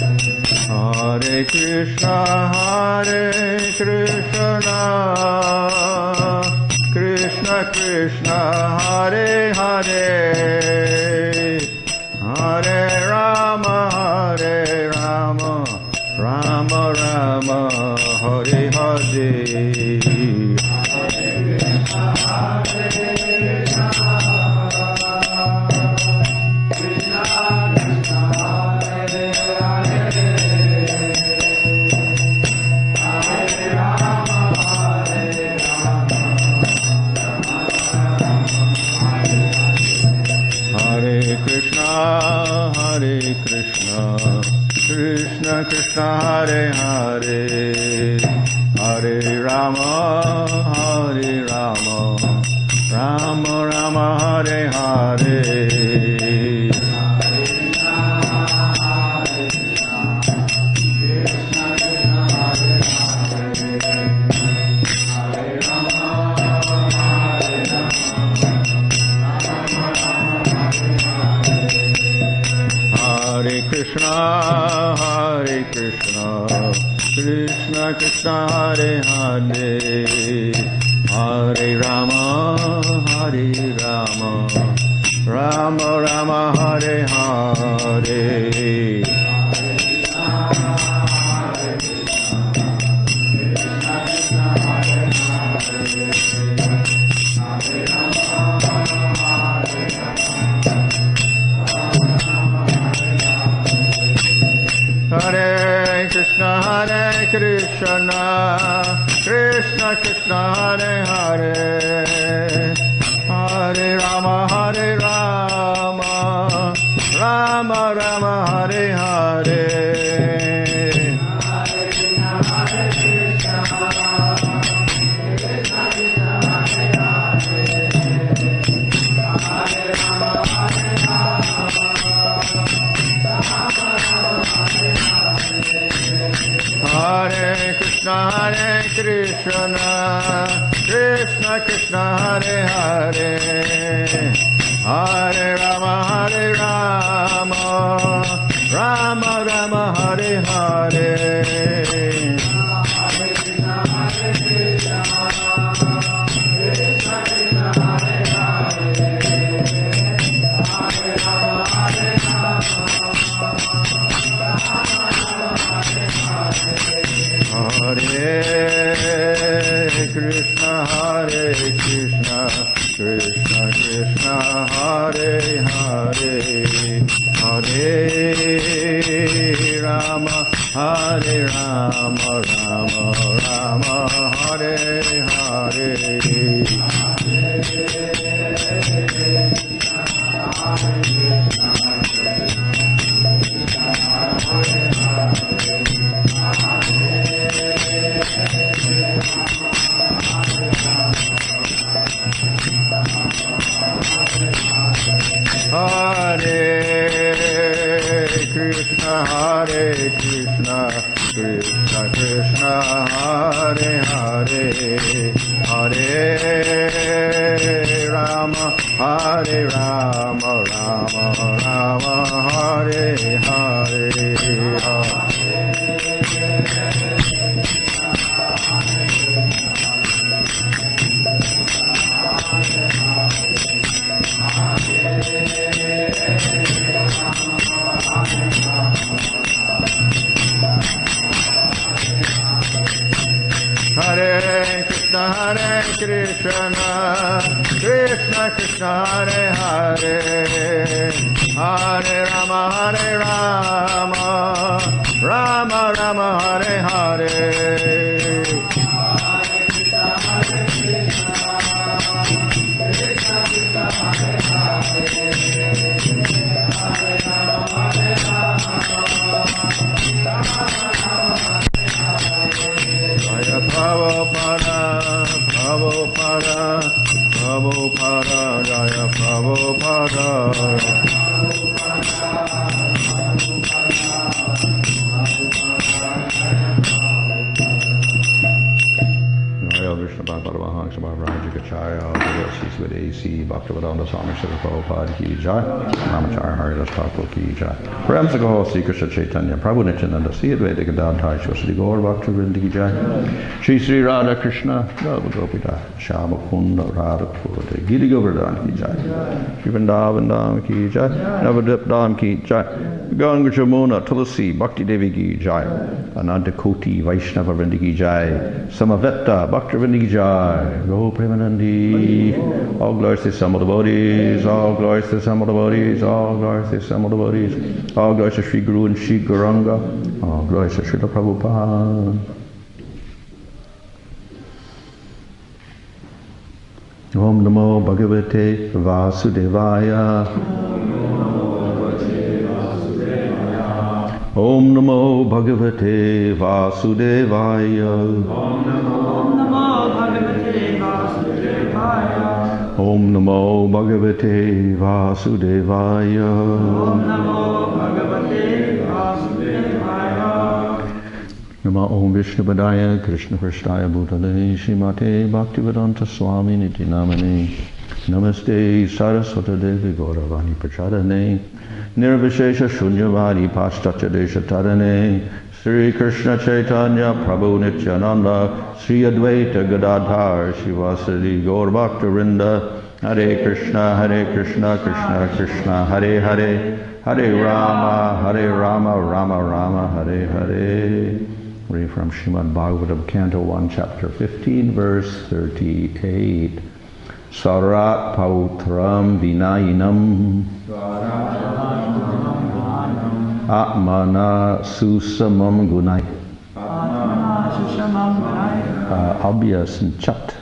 Hare Krishna, Krishna Krishna, Hare Hare, Hare Rama, Rama Rama, Hare Hare. Hare Krishna, Krishna Krishna, Hare Hare, Hare Rama, Rama Rama, Hare Hare. Hare Krishna, Krishna Krishna, Hare Hare, Hare Rama, Rama Rama, Hare Hare. Hare Krishna, Krishna Krishna, Hare Hare, Hare Rama, Rama Rama, Hare Hare. Hare Krishna, Krishna Krishna, Hare Hare, Hare Rama, Rama Rama, Hare Hare. Hare Krishna, Krishna Krishna, Hare Hare, Hare Rama, Rama Rama, Hare Hare. Hare Krishna, Krishna Krishna, Hare Hare, Hare Rama, Rama Rama, Hare Hare. Hare Krishna, Krishna Krishna, Hare Hare, Hare Rama, Rama Rama, Hare Hare. Prabhupada, Jaya Prabhupada. Jaya Vishnu Srimad Bhagavatam, Srimad Rajagachaya, Devotees with AC, Bhaktivedanta Swami Srila Prabhupada Ki Jai, Ramacharya Haridas Thakur Ki Jai. Prams Gaho Sri Krishna Chaitanya, Prabhu Nityananda, Sri Advaita Gadadhar, Shri Gaur Bhakti Vrinda Ki Jai, Shri Sri Radha Krishna, Radha Gopita, Shama Kunda Radha Purte, Giri Govardhana Ki Jai, Shri Vrindavan Dham Ki Jai, Navadip Dham Ki Jai, Ganga Jamuna, Tulasi, Bhakti Devi Ki Jai, Ananta Koti, Vaishnava Vrinda Ki Jai, Samaveta, Bhakti Vrinda Ki Jai, Go Premanandi, all glories to some of the devotees, all glories to some of the devotees, all glories to some of the devotees, all glories to Sri Guru and Sri Gauranga, all glories to Srila Prabhupada. Om Namo Bhagavate Vasudevaya. Om Namo Bhagavate Vasudevaya. Om Namo Bhagavate Vasudevaya. Om Namo Bhagavate Vasudevaya. Om Namo Bhagavate Vasudevaya. Namo Om Vishnu Padaya Krishna Prasthaya Bhutale Srimate Bhaktivedanta Swami Niti Namane Namaste Saraswata Devi Gauravani Prachadane Nirvishesha Shunyavadi Paschatya Desha Tarane Sri Krishna Chaitanya Prabhu Nityananda Sri Advaita Gadadhar Shivasadi Gaur Bhakta Vrinda Hare Krishna Krishna Krishna Hare Hare Hare Rama Rama Rama Hare Hare. Reading from Srimad Bhagavatam, Canto 1, Chapter 15, verse 38. Sarat Pautram Vinayinam Atmana Susamam Gunai Abhyasanchat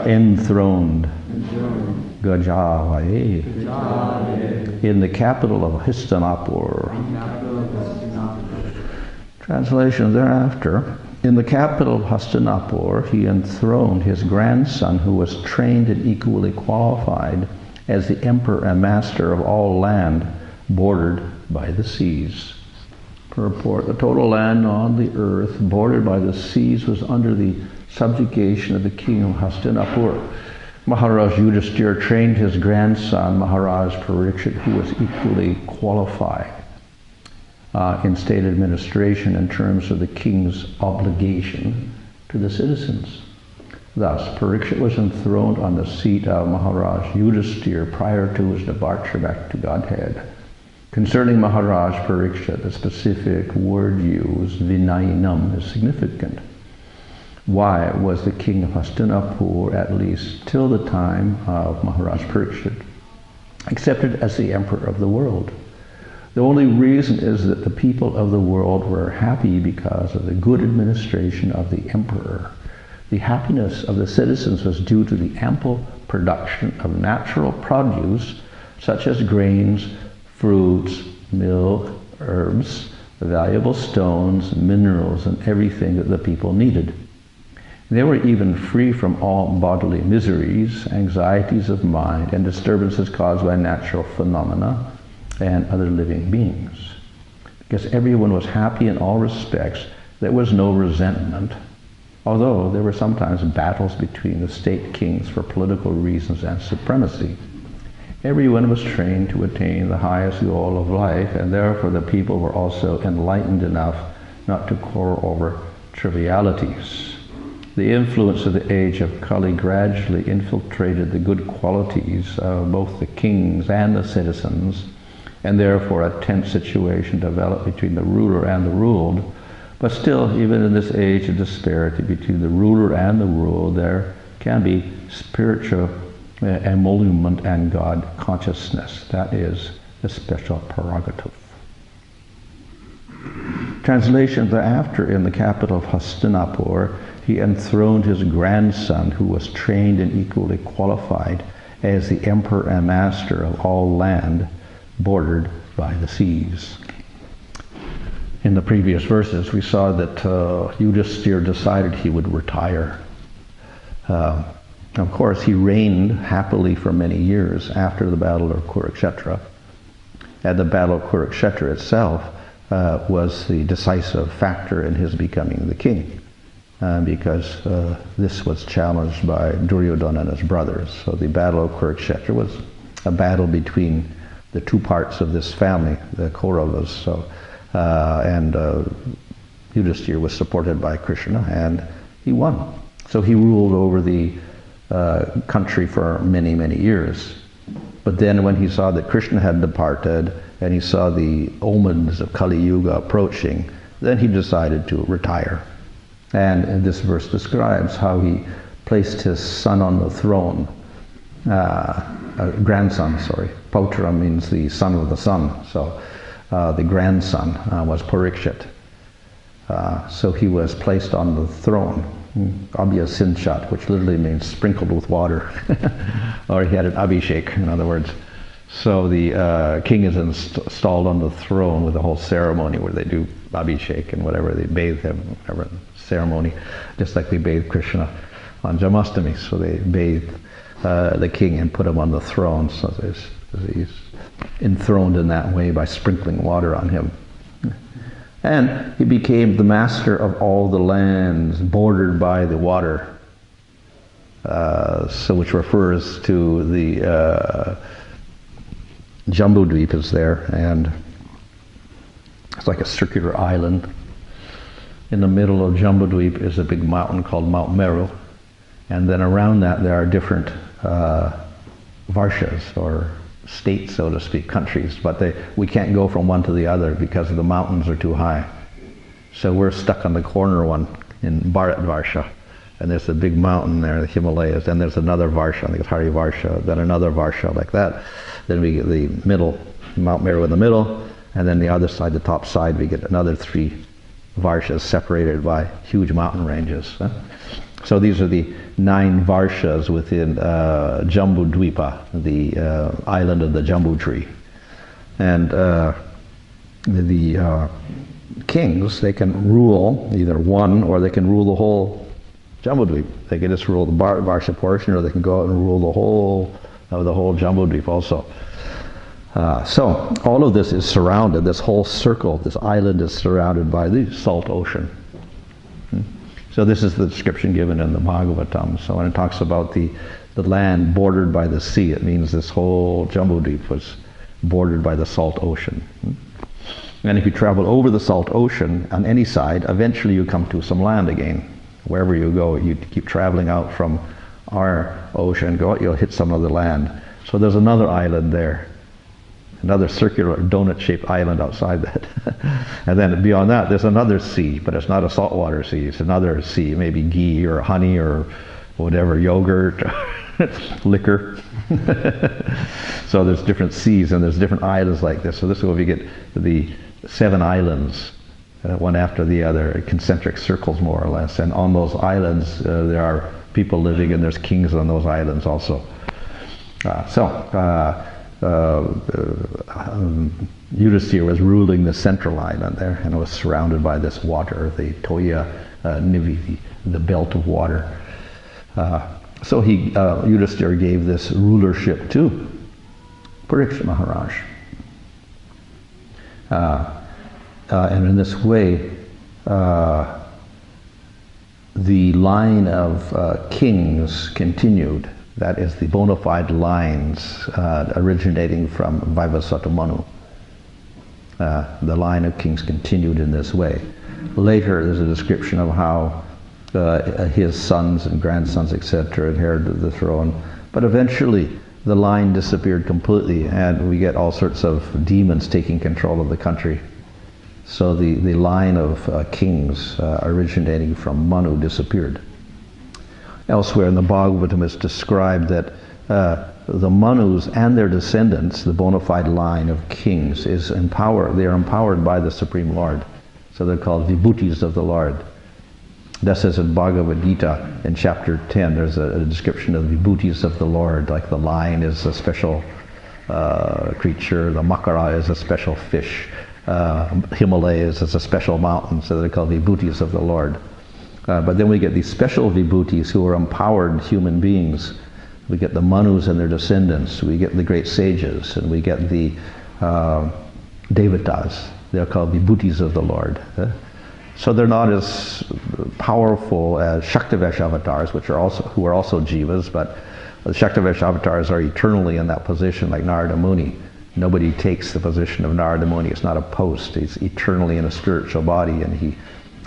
Enthroned Gajavaye in the capital of Hastinapur. Translation thereafter. In the capital of Hastinapur, he enthroned his grandson, who was trained and equally qualified as the emperor and master of all land bordered by the seas. Purport: the total land on the earth bordered by the seas was under the subjugation of the king of Hastinapur. Maharaj Yudhisthira trained his grandson, Maharaj Parikshit, who was equally qualified in state administration in terms of the king's obligation to the citizens. Thus, Parikshit was enthroned on the seat of Maharaj Yudhisthira prior to his departure back to Godhead. Concerning Maharaj Parikshit, the specific word used, Vinayinam, is significant. Why was the king of Hastinapur, at least till the time of Maharaj Parikshit, accepted as the emperor of the world? The only reason is that the people of the world were happy because of the good administration of the emperor. The happiness of the citizens was due to the ample production of natural produce, such as grains, fruits, milk, herbs, valuable stones, minerals, and everything that the people needed. They were even free from all bodily miseries, anxieties of mind, and disturbances caused by natural phenomena and other living beings. Because everyone was happy in all respects, there was no resentment, although there were sometimes battles between the state kings for political reasons and supremacy. Everyone was trained to attain the highest goal of life, and therefore the people were also enlightened enough not to quarrel over trivialities. The influence of the age of Kali gradually infiltrated the good qualities of both the kings and the citizens, and therefore a tense situation developed between the ruler and the ruled. But still, even in this age of disparity between the ruler and the ruled, there can be spiritual emolument and God consciousness. That is the special prerogative. Translation thereafter, in the capital of Hastinapur, he enthroned his grandson, who was trained and equally qualified as the emperor and master of all land bordered by the seas. In the previous verses, we saw that Yudhisthira decided he would retire. Of course, he reigned happily for many years after the Battle of Kurukshetra. And the Battle of Kurukshetra itself was the decisive factor in his becoming the king. because this was challenged by Duryodhana and his brothers. So the battle of Kurukshetra was a battle between the two parts of this family, the Kauravas. So, and Yudhishthira was supported by Krishna, and he won. So he ruled over the country for many, many years. But then when he saw that Krishna had departed, and he saw the omens of Kali Yuga approaching, then he decided to retire. And this verse describes how he placed his son on the throne, grandson, sorry. Pautra means the son of the sun. So the grandson was Parikshit. So he was placed on the throne, Abhya Sinchat, which literally means sprinkled with water. Or he had an abhishek, in other words. So the king is installed on the throne with a whole ceremony where they do abhishek and whatever, they bathe him, whatever ceremony, just like they bathe Krishna on Janmashtami. So they bathe the king and put him on the throne. So he's enthroned in that way by sprinkling water on him. And he became the master of all the lands bordered by the water. So which refers to the Jambudvip is there, and it's like a circular island. In the middle of Jambudvip is a big mountain called Mount Meru, and then around that there are different varshas, or states, so to speak, countries, but we can't go from one to the other because the mountains are too high. So we're stuck on the corner one in Bharat Varsha, and there's a big mountain there, the Himalayas, and there's another Varsha, I think it's Hare Varsha, then another Varsha like that. Then we get the middle, Mount Meru in the middle, and then the other side, the top side, we get another 3 Varshas separated by huge mountain ranges. So these are the 9 Varshas within Jambudvipa, the island of the Jambu tree. And the kings, they can rule either one, or they can rule the whole Jambudvip. They can just rule the Varsha portion, or they can go out and rule the whole Jambudvip also. So all of this is surrounded, this whole circle, this island is surrounded by the salt ocean. So this is the description given in the Bhagavatam. So when it talks about the land bordered by the sea, it means this whole Jambudvip was bordered by the salt ocean. And if you travel over the salt ocean on any side, eventually you come to some land again. Wherever you go, you keep traveling out from our ocean, you'll hit some other land. So there's another island there, another circular donut-shaped island outside that. And then beyond that, there's another sea, but it's not a saltwater sea. It's another sea, maybe ghee or honey or whatever, yogurt, liquor. So there's different seas and there's different islands like this. So this is where we get the 7 islands, one after the other, concentric circles more or less. And on those islands, there are people living, and there's kings on those islands also. Yudhishthira was ruling the central island there, and it was surrounded by this water, the Toya Nivi, the belt of water. So Yudhishthira gave this rulership to Parikshit Maharaj. And in this way, the line of kings continued. That is the bona fide lines originating from Vaivasvata Manu. The line of kings continued in this way. Later there's a description of how his sons and grandsons, etc., inherited the throne. But eventually the line disappeared completely, and we get all sorts of demons taking control of the country. So the line of kings originating from Manu disappeared. Elsewhere in the Bhagavatam it's described that the Manus and their descendants, the bona fide line of kings, they are empowered by the Supreme Lord. So they're called Vibhutis of the Lord. That says in Bhagavad Gita in chapter 10, there's a description of the Vibhutis of the Lord, like the lion is a special creature, the Makara is a special fish, Himalayas is a special mountain, so they're called Vibhutis of the Lord. But then we get these special Vibhutis who are empowered human beings. We get the Manus and their descendants, we get the great sages, and we get the Devatas. They're called Vibhutis of the Lord. So they're not as powerful as Shaktivesh avatars, who are also jivas, but the Shaktivesh avatars are eternally in that position, like Narada Muni. Nobody takes the position of Narada Muni. It's not a post. He's eternally in a spiritual body, and he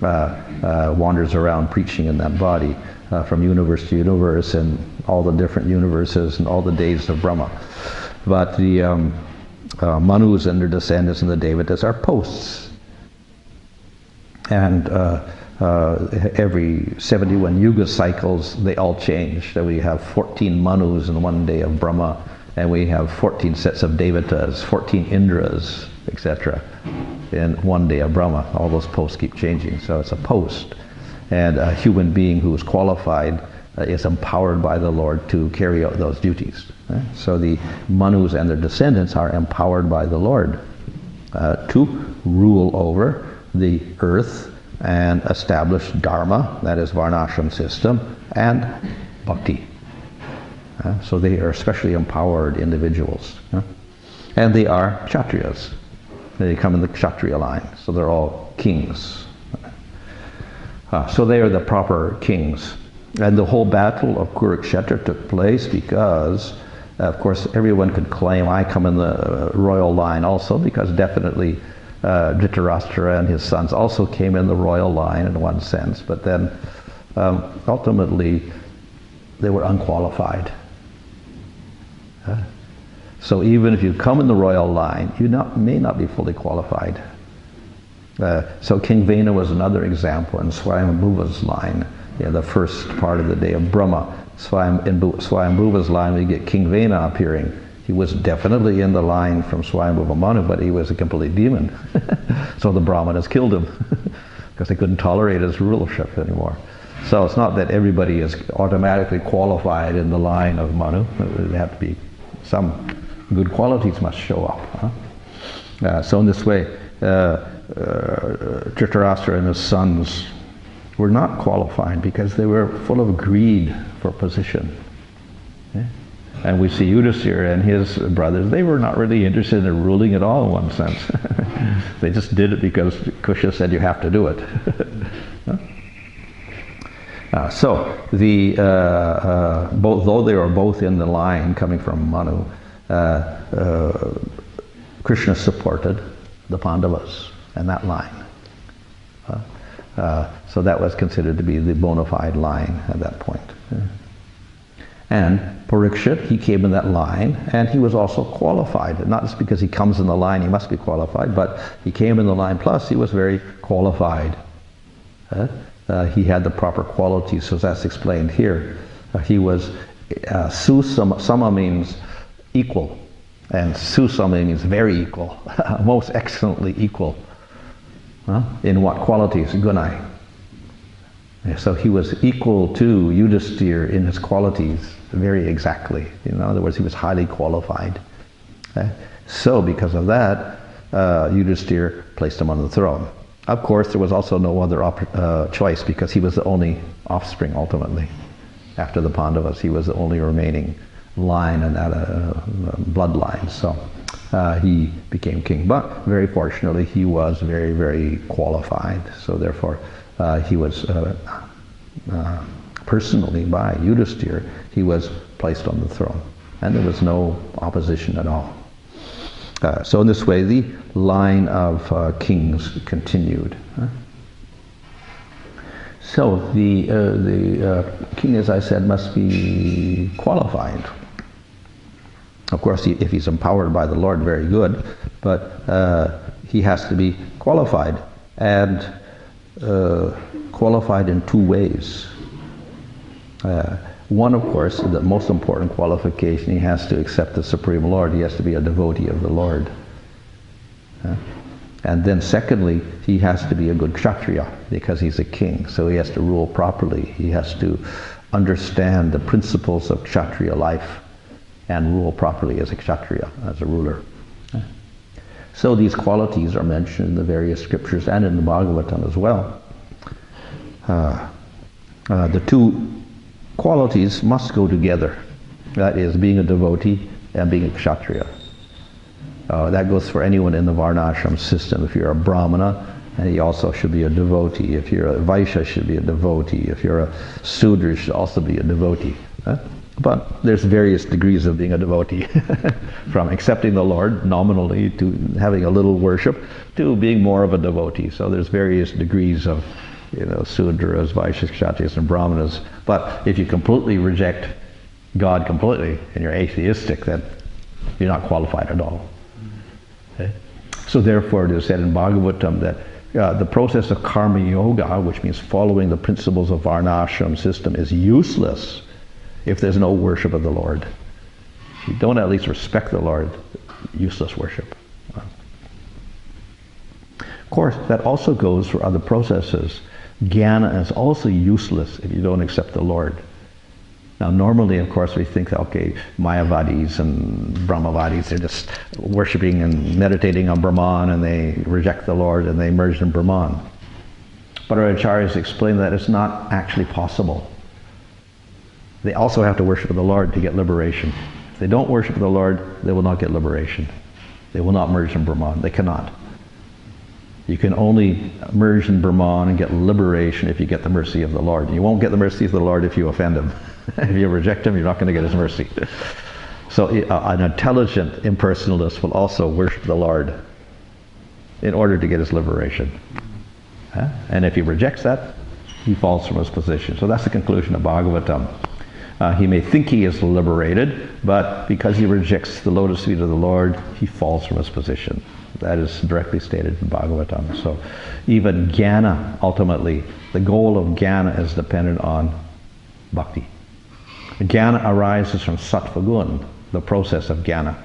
wanders around preaching in that body from universe to universe, and all the different universes and all the days of Brahma. But the Manus and their descendants and the Devatas are posts. And every 71 yuga cycles, they all change. So we have 14 Manus in one day of Brahma, and we have 14 sets of Devatas, 14 Indras, etc. in one day of Brahma. All those posts keep changing, so it's a post. And a human being who is qualified is empowered by the Lord to carry out those duties. So the Manus and their descendants are empowered by the Lord to rule over the earth and establish dharma, that is varnashram system, and bhakti. So they are especially empowered individuals. And they are kshatriyas. They come in the kshatriya line, so they're all kings. So they are the proper kings. And the whole battle of Kurukshetra took place because, of course, everyone could claim, I come in the royal line also, because definitely Dhritarashtra and his sons also came in the royal line in one sense, but then ultimately they were unqualified. So even if you come in the royal line, you may not be fully qualified. So King Vena was another example in Swayambhuva's line, the first part of the day of Brahma. In Swayambhuva's line we get King Vena appearing. He was definitely in the line from Swayambhuva Manu, but he was a complete demon. So the Brahmanas killed him because they couldn't tolerate his rulership anymore. So it's not that everybody is automatically qualified in the line of Manu. There have to be some good qualities must show up. So in this way, Dhritarashtra and his sons were not qualified because they were full of greed for position. And we see Yudhisthira and his brothers, they were not really interested in ruling at all in one sense. They just did it because Kusha said you have to do it. So though they were both in the line coming from Manu, Krishna supported the Pandavas and that line. So that was considered to be the bona fide line at that point. And Parikshit, he came in that line, and he was also qualified. Not just because he comes in the line, he must be qualified, but he came in the line, plus he was very qualified. He had the proper qualities, so that's explained here. He was, Sama means equal, and Susama means very equal, most excellently equal. In what qualities? Gunai. So he was equal to Yudhisthira in his qualities, very exactly. In other words, he was highly qualified. So because of that, Yudhisthira placed him on the throne. Of course, there was also no other choice because he was the only offspring ultimately. After the Pandavas, he was the only remaining line in that bloodline. So he became king. But very fortunately, he was very, very qualified. So therefore, he was personally by Yudhisthira, he was placed on the throne. And there was no opposition at all. So in this way, the line of kings continued. So the king, as I said, must be qualified. Of course, if he's empowered by the Lord, very good, but he has to be qualified, and qualified in two ways. One, of course, the most important qualification, he has to accept the Supreme Lord. He has to be a devotee of the Lord. And then secondly, he has to be a good kshatriya, because he's a king, so he has to rule properly. He has to understand the principles of kshatriya life and rule properly as a kshatriya, as a ruler. So these qualities are mentioned in the various scriptures and in the Bhagavatam as well. The two qualities must go together. That is, being a devotee and being a kshatriya. That goes for anyone in the varnashram system. If you're a brahmana, And he also should be a devotee. If you're a Vaishya, should be a devotee. If you're a Sudra, you should also be a devotee. But there's various degrees of being a devotee, from accepting the Lord nominally to having a little worship to being more of a devotee. So there's various degrees of, Sudras, Vaishyas, Kshatriyas, and Brahmanas. But if you completely reject God completely and you're atheistic, then you're not qualified at all. Okay? So therefore it is said in Bhagavatam that the process of karma yoga, which means following the principles of varnashram system, is useless if there's no worship of the Lord. If you don't at least respect the Lord, useless worship. Of course, that also goes for other processes. Jnana is also useless if you don't accept the Lord. Now normally, of course, we think, okay, Mayavadis and Brahmavadis, they're just worshipping and meditating on Brahman, and they reject the Lord and they merge in Brahman. But our acharyas explain that it's not actually possible. They also have to worship the Lord to get liberation. If they don't worship the Lord, they will not get liberation. They will not merge in Brahman. They cannot. You can only merge in Brahman and get liberation if you get the mercy of the Lord. You won't get the mercy of the Lord if you offend him. If you reject him, you're not going to get his mercy. So an intelligent impersonalist will also worship the Lord in order to get his liberation. And if he rejects that, he falls from his position. So that's the conclusion of Bhagavatam. He may think he is liberated, but because he rejects the lotus feet of the Lord, he falls from his position. That is directly stated in Bhagavatam. So even jnana, ultimately, the goal of jnana is dependent on bhakti. Jnana arises from sattva gun, the process of jnana.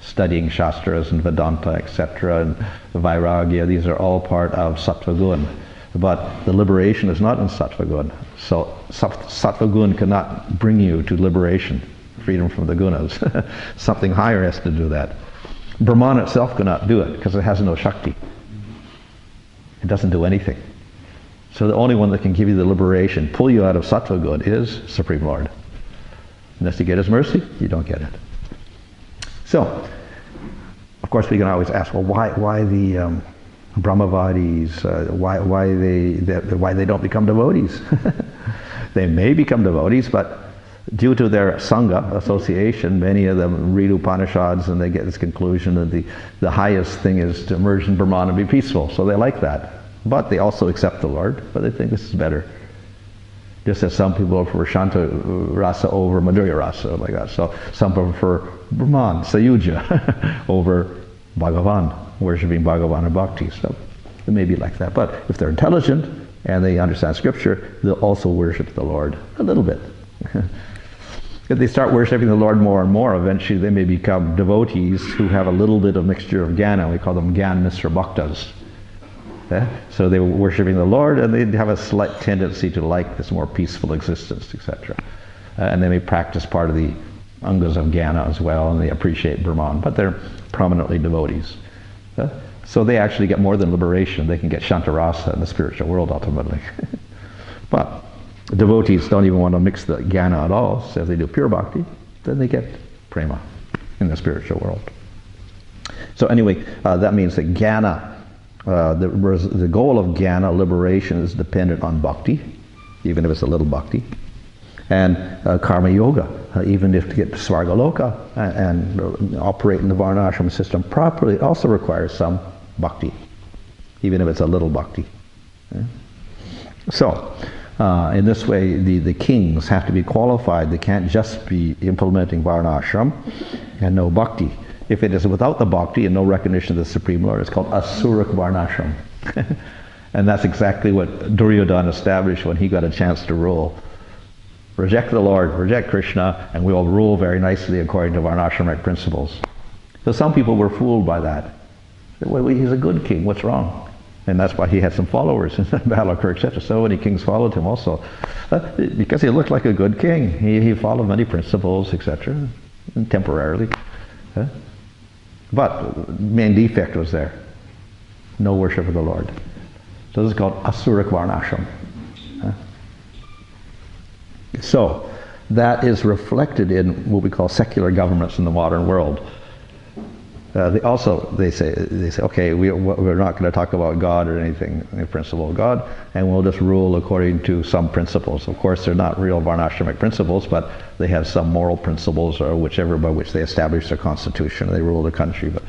Studying shastras and Vedanta, etc., and vairagya, these are all part of sattva gun. But the liberation is not in sattva gun. So sattva gun cannot bring you to liberation, freedom from the gunas. Something higher has to do that. Brahman itself cannot do it because it has no Shakti. It doesn't do anything. So the only one that can give you the liberation, pull you out of sattva gun, is Supreme Lord. Unless you get his mercy, you don't get it. So, of course we can always ask, well, why the Brahmavadis, why they don't become devotees? They may become devotees, but due to their sangha, association, many of them read Upanishads and they get this conclusion that the highest thing is to merge in Brahman and be peaceful. So they like that. But they also accept the Lord, but they think this is better. Just as some people prefer Shanta Rasa over Madhurya Rasa, like that. So some prefer Brahman, Sayuja, over Bhagavan, worshipping Bhagavan and Bhakti. So it may be like that. But if they're intelligent and they understand scripture, they'll also worship the Lord a little bit. If they start worshipping the Lord more and more, eventually they may become devotees who have a little bit of mixture of jnana. We call them Gyan Misra Bhaktas. So they were worshipping the Lord and they have a slight tendency to like this more peaceful existence, etc. And they may practice part of the angas of jnana as well, and they appreciate Brahman, but they're prominently devotees. So they actually get more than liberation. They can get Shantarasa in the spiritual world ultimately. But devotees don't even want to mix the jnana at all, so if they do pure bhakti, then they get prema in the spiritual world. So anyway, that means that jnana, the goal of jnana, liberation, is dependent on bhakti, even if it's a little bhakti, and karma yoga, even if to get to Svargaloka and operate in the varnashram system properly, it also requires some bhakti, even if it's a little bhakti. So, in this way, the kings have to be qualified. They can't just be implementing varnashram and no bhakti. If it is without the bhakti and no recognition of the Supreme Lord, it's called asurik varnashram. And that's exactly what Duryodhana established when he got a chance to rule. Reject the Lord, reject Krishna, and we will rule very nicely according to varnashramic principles. So some people were fooled by that. Well, he's a good king, what's wrong? And that's why he had some followers in Balakur, etc. So many kings followed him also. Because he looked like a good king. He followed many principles, etc. Temporarily. But main defect was there. No worship of the Lord. So this is called asurik varnashram. So that is reflected in what we call secular governments in the modern world. they say, okay, we're not going to talk about God or anything, the principle of God, and we'll just rule according to some principles. Of course, they're not real varnashramic principles, but they have some moral principles, or whichever by which they establish their constitution. They rule the country, but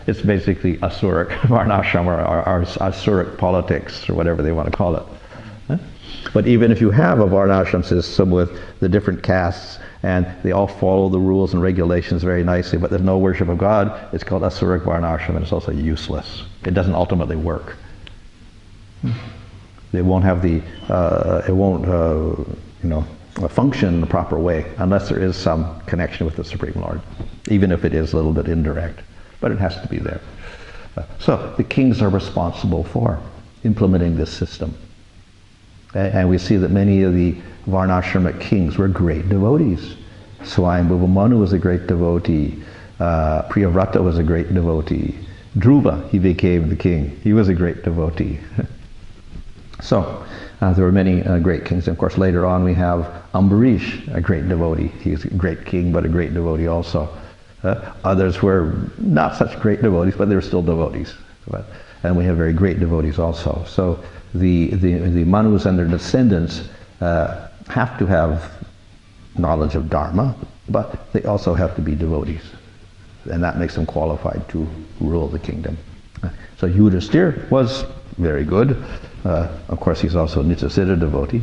it's basically asuric varnashram, or asuric politics, or whatever they want to call it. But even if you have a varnashram system with the different castes, and they all follow the rules and regulations very nicely, but there's no worship of God, it's called asuric varnashram, and it's also useless. It doesn't ultimately work. It won't have the, function in the proper way unless there is some connection with the Supreme Lord, even if it is a little bit indirect. But it has to be there. So the kings are responsible for implementing this system. And we see that many of the varnashramic kings were great devotees. Swayambhuva Manu was a great devotee. Priyavrata was a great devotee. Dhruva, he became the king. He was a great devotee. So there were many great kings. And of course, later on we have Ambarish, a great devotee. He's a great king, but a great devotee also. Others were not such great devotees, but they were still devotees. And we have very great devotees also. So the Manus and their descendants have to have knowledge of Dharma, but they also have to be devotees. And that makes them qualified to rule the kingdom. So Yudhisthira was very good. Of course, he's also a Nityasiddha devotee,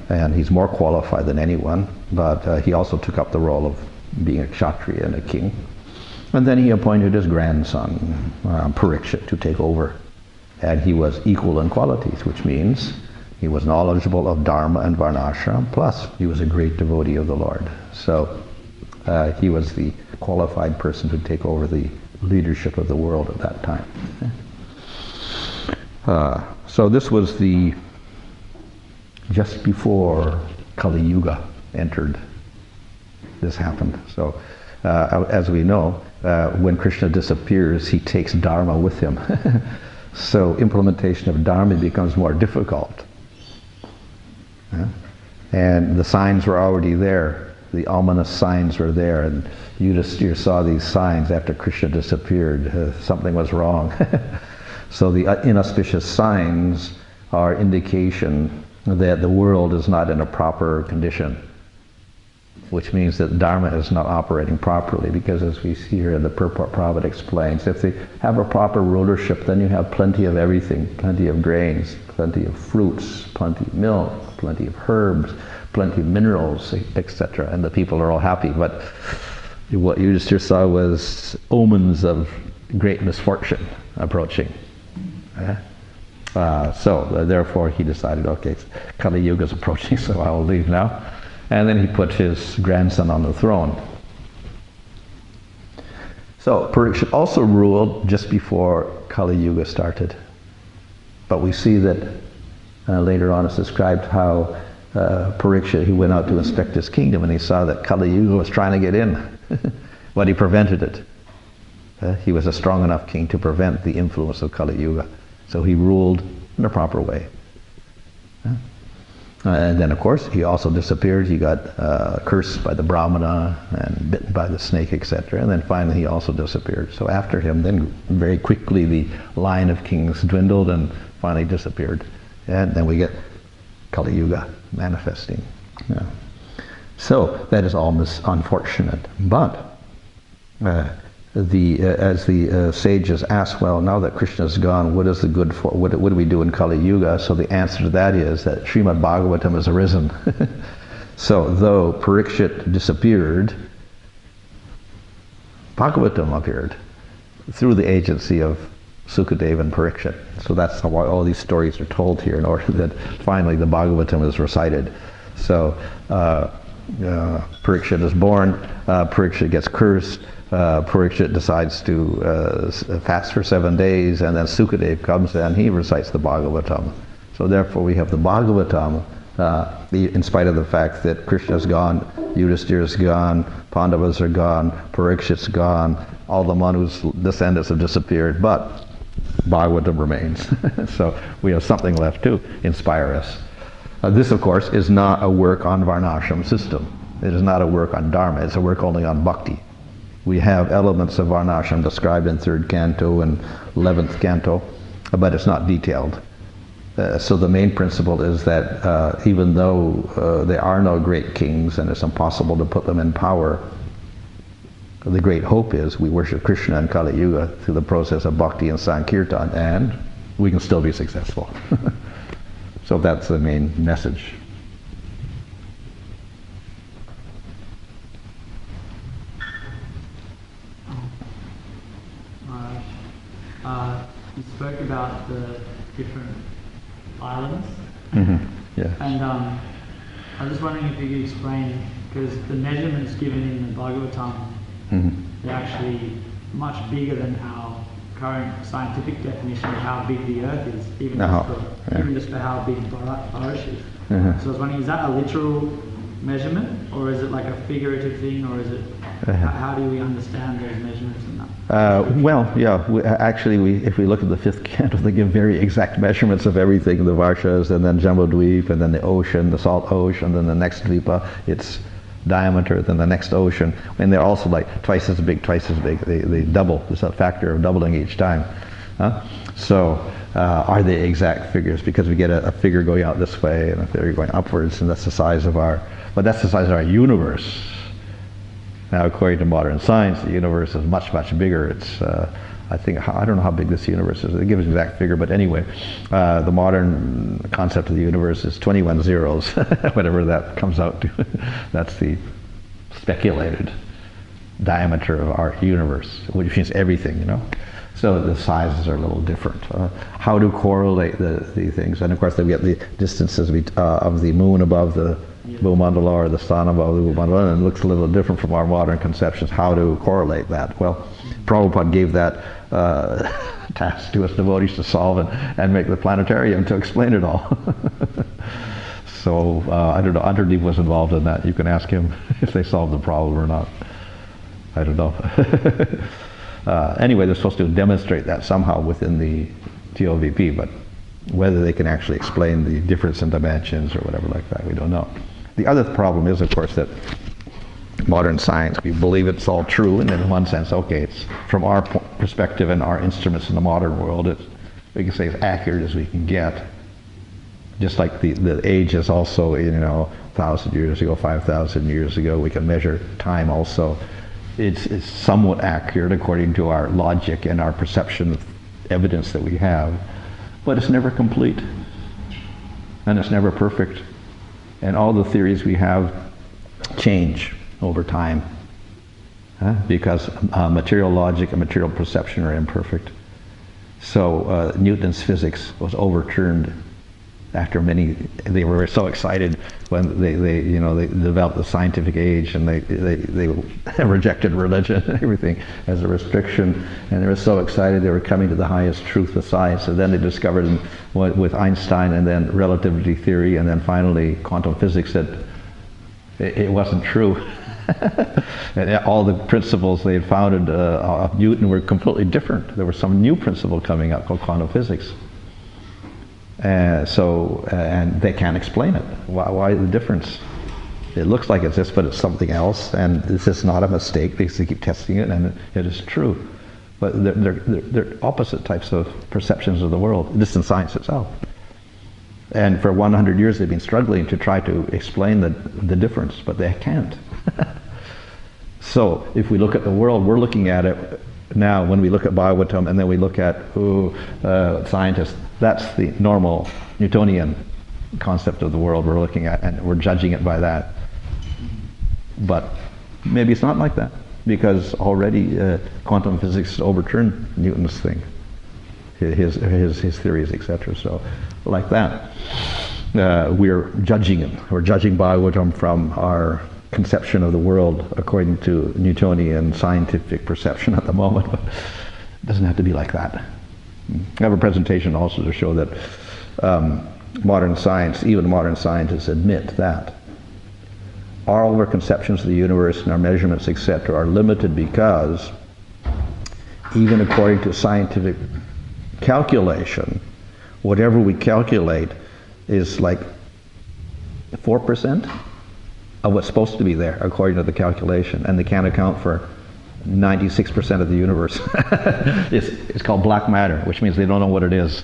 and he's more qualified than anyone, but he also took up the role of being a Kshatriya and a king. And then he appointed his grandson, Parikshit, to take over. And he was equal in qualities, which means he was knowledgeable of Dharma and Varnashram, plus he was a great devotee of the Lord. So he was the qualified person to take over the leadership of the world at that time. So this was just before Kali Yuga entered. This happened. So as we know, when Krishna disappears, he takes Dharma with him. So implementation of Dharma becomes more difficult. And the signs were already there. The ominous signs were there, and Yudhisthira saw these signs after Krishna disappeared. Something was wrong. So the inauspicious signs are indication that the world is not in a proper condition, which means that Dharma is not operating properly, because as we see here in the purport, Prabhupada explains, if they have a proper rulership, then you have plenty of everything, plenty of grains, plenty of fruits, plenty of milk, plenty of herbs, plenty of minerals, etc. And the people are all happy. But what you just saw was omens of great misfortune approaching. So therefore he decided, okay, Kali Yuga is approaching, so I will leave now. And then he put his grandson on the throne. So Parikshit also ruled just before Kali Yuga started. But we see that later on it's described how Parikshit, he went out to inspect his kingdom, and he saw that Kali Yuga was trying to get in, but he prevented it. He was a strong enough king to prevent the influence of Kali Yuga. So he ruled in a proper way. And then, of course, he also disappeared. He got cursed by the Brahmana and bitten by the snake, etc. And then finally he also disappeared. So after him, then very quickly the line of kings dwindled and finally disappeared. And then we get Kali Yuga manifesting. Yeah. So that is all unfortunate. But as the sages ask, well, now that Krishna's gone, what is the good for? What do we do in Kali Yuga? So the answer to that is that Srimad Bhagavatam has arisen. So though Parikshit disappeared, Bhagavatam appeared through the agency of Sukadeva and Parikshit. So that's why all these stories are told here, in order that finally the Bhagavatam is recited. So Parikshit is born, Parikshit gets cursed, Parikshit decides to fast for 7 days, and then Sukadeva comes and he recites the Bhagavatam. So therefore we have the Bhagavatam, in spite of the fact that Krishna's gone, Yudhisthira's gone, Pandavas are gone, Parikshit's gone, all the Manu's descendants have disappeared, but Bhagavatam remains. So we have something left to inspire us. This, of course, is not a work on Varnashram system. It is not a work on Dharma. It's a work only on Bhakti. We have elements of Varnashram described in 3rd canto and 11th canto, but it's not detailed. So the main principle is that even though there are no great kings and it's impossible to put them in power, the great hope is we worship Krishna in Kali Yuga through the process of bhakti and sankirtan, and we can still be successful. So that's the main message. You spoke about the different islands, Yeah. and I was just wondering if you could explain, because the measurements given in the Bhagavatam, they're actually much bigger than our current scientific definition of how big the Earth is, even just for how big Bharat is. So I was wondering, is that a literal measurement, or is it like a figurative thing, or is it, how do we understand those measurements and that? Well, yeah, if we look at the 5th canto, they give very exact measurements of everything, the Varshas, and then Jambudvip, and then the ocean, the salt ocean, then the next Dvipa, its diameter, then the next ocean, and they're also like twice as big. They double. There's a factor of doubling each time. So are they exact figures? Because we get a figure going out this way and a figure going upwards, and that's the size of our universe. Now, according to modern science, the universe is much, much bigger. It's, I don't know how big this universe is. They give us an exact figure, but anyway, the modern concept of the universe is 21 zeros, whatever that comes out to. That's the speculated diameter of our universe, which means everything, you know. So the sizes are a little different. How to correlate the things, and of course we get the distances of the moon above the Bhumandala or the sun above the Bhumandala, and it looks a little different from our modern conceptions. How to correlate that? Well, Prabhupada gave that task to us devotees to solve and make the planetarium to explain it all. So I don't know, Underdeep was involved in that. You can ask him if they solved the problem or not. I don't know. Anyway, they're supposed to demonstrate that somehow within the TOVP, but whether they can actually explain the difference in dimensions or whatever like that, we don't know. The other problem is, of course, that modern science, we believe it's all true, and in one sense, okay, it's from our perspective and our instruments in the modern world, we can say as accurate as we can get. Just like the age is also, 1,000 years ago, 5,000 years ago, we can measure time also. It's somewhat accurate according to our logic and our perception of evidence that we have, but it's never complete, and it's never perfect, and all the theories we have change over time, because material logic and material perception are imperfect. So Newton's physics was overturned after they were so excited when they developed the scientific age, and they rejected religion and everything as a restriction, and they were so excited they were coming to the highest truth of science, and then they discovered with Einstein and then relativity theory and then finally quantum physics that it wasn't true. And all the principles they had founded of Newton were completely different. There was some new principle coming up called quantum physics. And they can't explain it. Why the difference? It looks like it's this, but it's something else, and this is not a mistake because they keep testing it, and it is true. But they're opposite types of perceptions of the world, just in science itself. And for 100 years they've been struggling to try to explain the difference, but they can't. So if we look at the world, we're looking at it now when we look at Bhagavatam, and then we look at scientists. That's the normal Newtonian concept of the world we're looking at, and we're judging it by that. But maybe it's not like that, because already quantum physics overturned Newton's thing, his theories, etc. So like that, we're judging him. We're judging Bhagavatam from our conception of the world according to Newtonian scientific perception at the moment, but it doesn't have to be like that. I have a presentation also to show that modern science, even modern scientists admit that all of our conceptions of the universe and our measurements, etc., are limited because even according to scientific calculation, whatever we calculate is like 4% of what's supposed to be there according to the calculation, and they can't account for 96% of the universe. It's called black matter, which means they don't know what it is.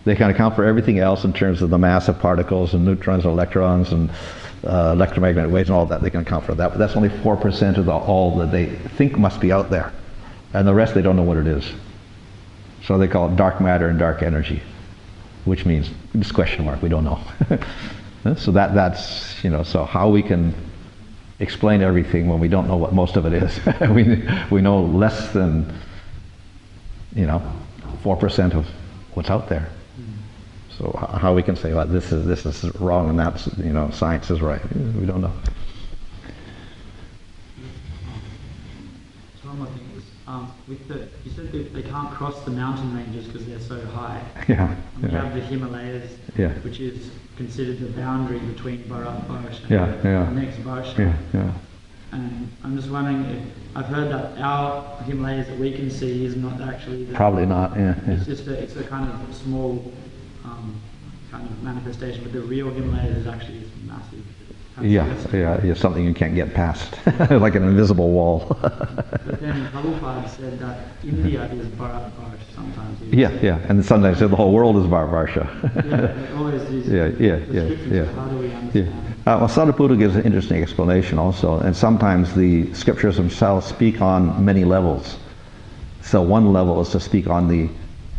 They can account for everything else in terms of the mass of particles and neutrons and electrons and electromagnetic waves and all that. They can account for that, but that's only 4% of all that they think must be out there. And the rest, they don't know what it is. So they call it dark matter and dark energy, which means, just question mark, we don't know. So that's, so how we can explain everything when we don't know what most of it is. we know less than, 4% of what's out there. So how we can say, well, this is wrong and that's, science is right. We don't know. So one more thing is, you said that they can't cross the mountain ranges because they're so high. Yeah. And you have the Himalayas, which is considered the boundary between Bharat Varsh and the next Varsha. And I'm just wondering if, I've heard that our Himalayas that we can see is not actually probably not, It's just it's a kind of small kind of manifestation, but the real Himalayas is actually this massive. Yeah, something you can't get past, like an invisible wall. But then Prabhupada said that India is Bharat Varsh sometimes. And sometimes the whole world is Varsha. Always these descriptions. How do we understand? Well, Sariputta gives an interesting explanation also, and sometimes the scriptures themselves speak on many levels. So one level is to speak on the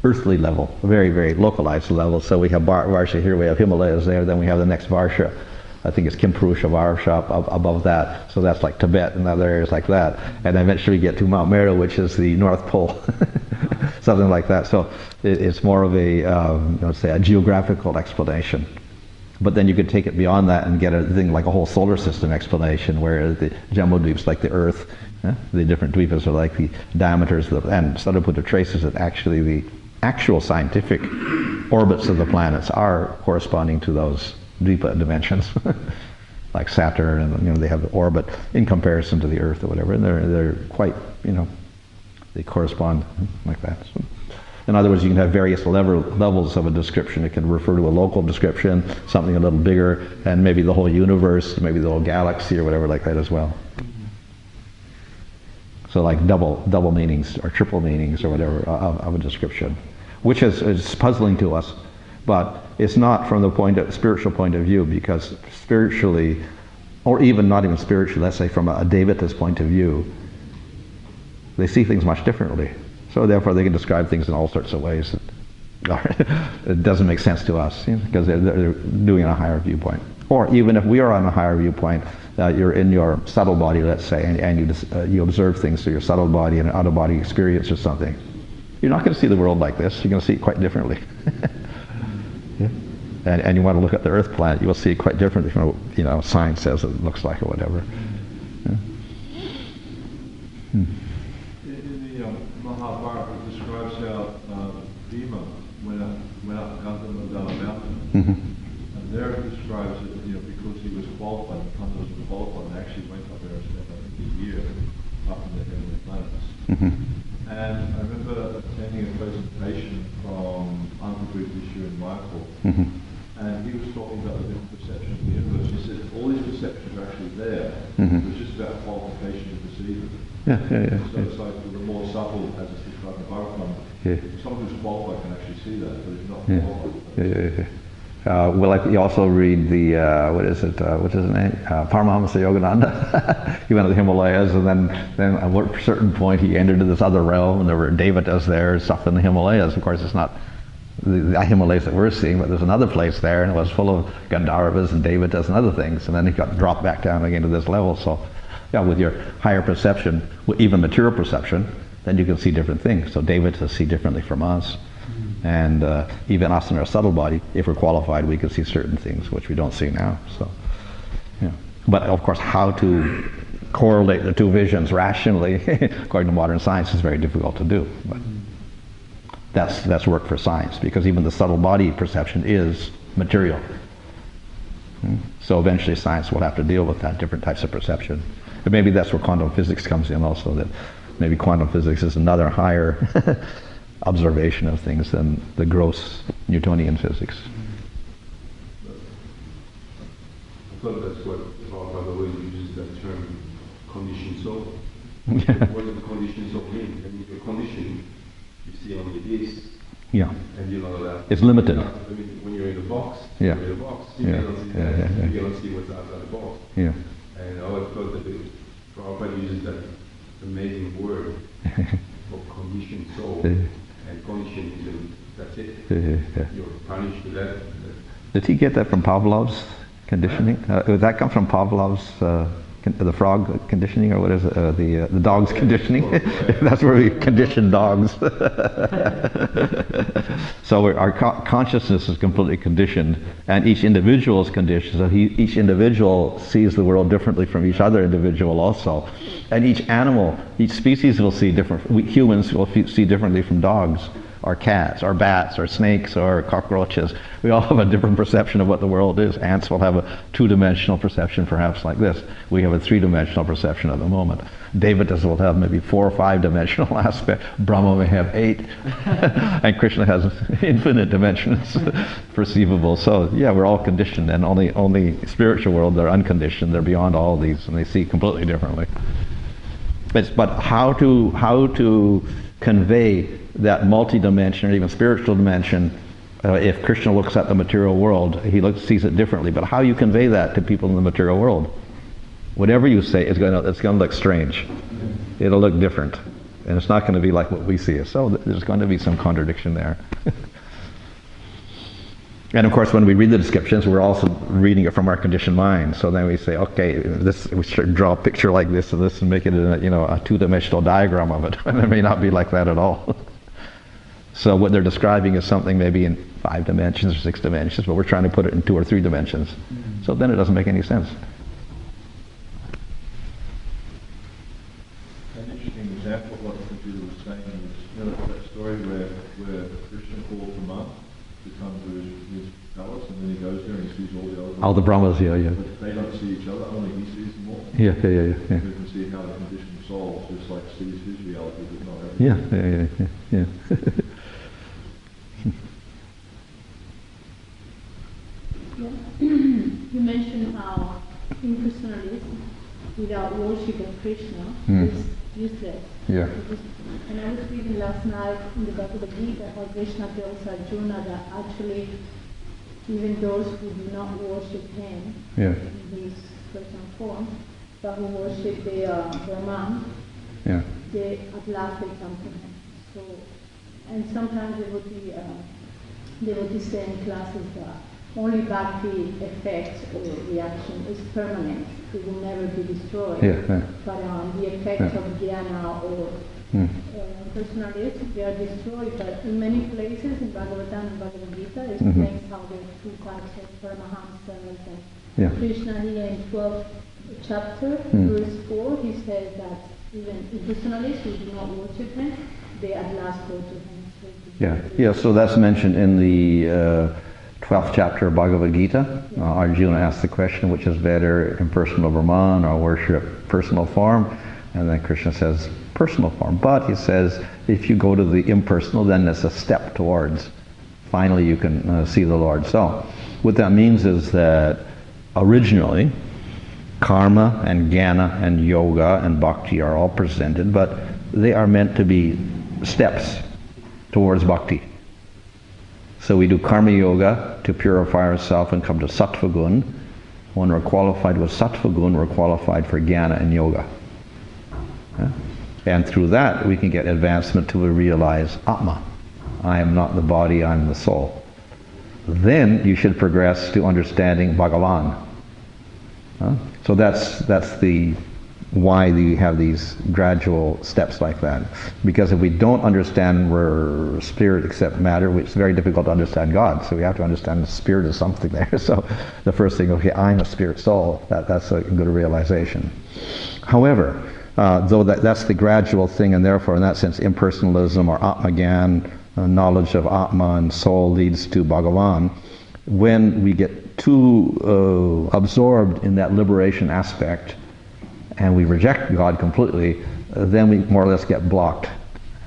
earthly level, a very, very localized level. So we have Varsha here, we have Himalayas there, then we have the next Varsha. I think it's Kimpurusha Varsha above that. So that's like Tibet and other areas like that. And eventually we get to Mount Meru, which is the North Pole. Something like that. So it's more of a, let's say, a geographical explanation. But then you could take it beyond that and get a thing like a whole solar system explanation, where the Jambudvipas, like the Earth, the different dvipas are like the diameters, and Sariputta traces that actually the actual scientific orbits of the planets are corresponding to those dvipa dimensions, like Saturn, and they have the orbit in comparison to the Earth or whatever, and they're quite, they correspond like that. So, in other words, you can have various levels of a description. It can refer to a local description, something a little bigger, and maybe the whole universe, maybe the whole galaxy or whatever like that as well. So like double meanings or triple meanings or whatever of a description, which is puzzling to us, but it's not from the spiritual point of view, because spiritually, or even not even spiritually, let's say from a Devata's point of view, they see things much differently. So therefore they can describe things in all sorts of ways that it doesn't make sense to us, because they're doing it on a higher viewpoint. Or even if we are on a higher viewpoint, you're in your subtle body, let's say, and you observe things through your subtle body and an out-of-body experience or something. You're not going to see the world like this. You're going to see it quite differently. And you want to look at the Earth planet, you will see it quite differently from what science says it looks like or whatever. Mahabharata describes how Bhima went up Govardhana mountain, and there it describes it, because he was qualified, the Pandavas was qualified, and actually went up there and spent I think a year up in the heavenly planets. And I remember attending a presentation from Uncle Vishu and Michael, and he was talking about the different perceptions of the universe. He said all these perceptions are actually there. It was just about qualification to perceive them. So it's like the more subtle, as it's described in Bhagavatam, someone who's qualified can actually see that, but if not qualified. Well, you also read the, what's his name? Paramahamsa Yogananda. He went to the Himalayas, and then at a certain point he entered into this other realm, and there were Devatas there and stuff in the Himalayas. Of course, it's not the Himalayas that we're seeing, but there's another place there, and it was full of Gandharvas and Devatas and other things, and then he got dropped back down again to this level. So, with your higher perception, even material perception, then you can see different things. So Devatas see differently from us. And even us in our subtle body, if we're qualified, we can see certain things which we don't see now. So, But of course, how to correlate the two visions rationally, according to modern science, is very difficult to do. But that's work for science, because even the subtle body perception is material. So eventually science will have to deal with that, different types of perception. But maybe that's where quantum physics comes in also, that maybe quantum physics is another higher observation of things than the gross Newtonian physics. I thought that's what Bhagavad uses that term, conditioned soul. What are the conditions of him? And if you're conditioned, you see only this. Yeah. And you know that. It's limited. I mean, when you're in a box, Yeah. you're in a box. You Yeah. cannot see Yeah, that. yeah, yeah. You cannot see what's outside the box. Yeah. And I always thought that Prabhupada uses that amazing word for conditioned soul. And conditioned, that's it. Yeah. You're punished for that. Did he get that from Pavlov's conditioning? Did that come from Pavlov's, the frog conditioning, or what is it? The dog's conditioning? That's where we condition dogs. So our consciousness is completely conditioned, and each individual is conditioned. So each individual sees the world differently from each other individual also. And each animal, each species will see different. We humans will see differently from dogs, or cats, or bats, or snakes, or cockroaches. We all have a different perception of what the world is. Ants will have a two-dimensional perception, perhaps like this. We have a three-dimensional perception at the moment. Devatas will have maybe 4 or 5-dimensional aspect. Brahma may have 8. And Krishna has infinite dimensions perceivable. So yeah, we're all conditioned, and only spiritual world, they're unconditioned. They're beyond all these, and they see completely differently. But how to convey that multi-dimension, or even spiritual dimension, if Krishna looks at the material world, he sees it differently. But how you convey that to people in the material world? Whatever you say, it's going to look strange. It'll look different, and it's not going to be like what we see it. So there's going to be some contradiction there. And of course, when we read the descriptions, we're also reading it from our conditioned mind. So then we say, okay, we should draw a picture like this and this, and make it a two-dimensional diagram of it. And it may not be like that at all. So what they're describing is something maybe in 5 dimensions or 6 dimensions, but we're trying to put it in 2 or 3 dimensions. So then it doesn't make any sense. An interesting example of what the Buddha was saying is, that story where Krishna calls the monk to come to his palace, and then he goes there and he sees all the other. All the Brahmas, yeah. But they don't see each other, only he sees them all. Yeah. You can see how the conditioned soul just like sees his reality, but not everything. Yeah. You mentioned how impersonalism without worship of Krishna is useless. Yeah. And I was reading last night in the Bhagavad Gita how Krishna tells Arjuna that actually even those who do not worship him in his personal form, but who worship the Brahman, they at last they come to him. So, and sometimes devotees say in classes that only bhakti effect or reaction is permanent. It will never be destroyed. But the effect of jnana or personalism, they are destroyed. But in many places in Bhagavatam and Bhagavad Gita, it explains how there are 2 types of paramahamsas. And Krishna here in 12th chapter, verse 4, he says that even impersonalists who do not worship him, they at last go to him. So that's mentioned in the 12th chapter of Bhagavad Gita. Arjuna asks the question, which is better, impersonal Brahman or worship personal form? And then Krishna says, personal form. But he says, if you go to the impersonal, then it's a step towards. Finally, you can see the Lord. So, what that means is that originally, karma and jnana and yoga and bhakti are all presented, but they are meant to be steps towards bhakti. So we do karma yoga to purify ourselves and come to sattva gun. When we're qualified with sattva gun, we're qualified for jnana and yoga. And through that, we can get advancement till we realize Atma. I am not the body, I am the soul. Then you should progress to understanding Bhagavan. So that's the why you have these gradual steps like that. Because if we don't understand we're spirit except matter, it's very difficult to understand God. So we have to understand the spirit is something there. So the first thing, okay, I'm a spirit soul. That's a good realization. However, though that's the gradual thing, and therefore in that sense impersonalism or Atmagyan, knowledge of Atma and soul leads to Bhagavan. When we get too absorbed in that liberation aspect, and we reject God completely, then we more or less get blocked.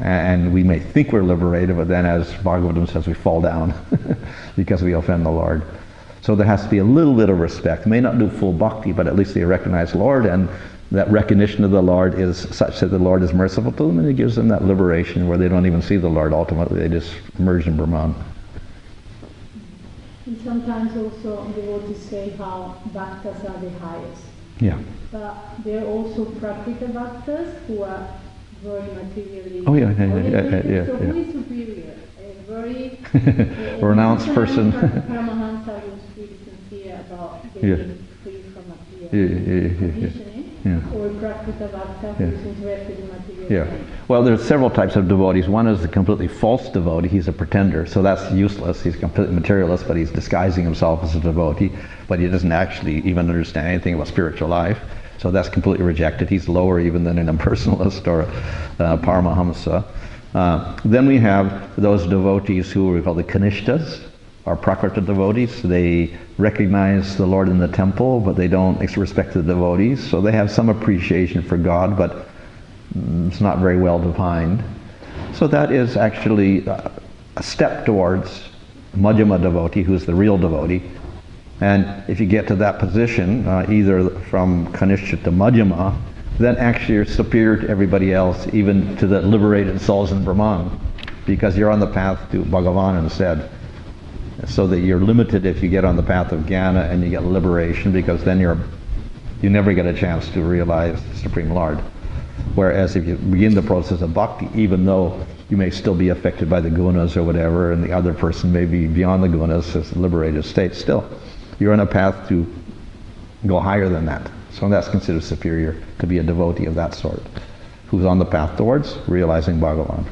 And we may think we're liberated, but then as Bhagavatam says, we fall down because we offend the Lord. So there has to be a little bit of respect. May not do full bhakti, but at least they recognize Lord, and that recognition of the Lord is such that the Lord is merciful to them, and He gives them that liberation where they don't even see the Lord. Ultimately, they just merge in Brahman. And sometimes also devotees say how bhaktas are the highest. Yeah. But there are also prakrita bhaktas who are very materially Oh, yeah. So who is superior? A very renounced person. Paramahansa who is really sincere about getting free from material conditioning, or prakrita bhakta who is interested in material things. Well, there's several types of devotees. One is the completely false devotee. He's a pretender, so that's useless. He's completely materialist, but he's disguising himself as a devotee, but he doesn't actually even understand anything about spiritual life. So that's completely rejected. He's lower even than an impersonalist or a Paramahamsa. Then we have those devotees who we call the Kanishtas, or Prakrita devotees. They recognize the Lord in the temple, but they don't respect the devotees. So they have some appreciation for God, but it's not very well defined. So that is actually a step towards Madhyama devotee, who's the real devotee. And if you get to that position, either from Kanishta to Madhyama, then actually you're superior to everybody else, even to the liberated souls in Brahman, because you're on the path to Bhagavan instead. So that you're limited if you get on the path of jnana and you get liberation, because then you never get a chance to realize the Supreme Lord. Whereas if you begin the process of bhakti, even though you may still be affected by the gunas or whatever, and the other person may be beyond the gunas, as a liberated state, still you're on a path to go higher than that. So that's considered superior, to be a devotee of that sort, who's on the path towards realizing Bhagavan.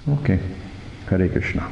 Okay, Hare Krishna.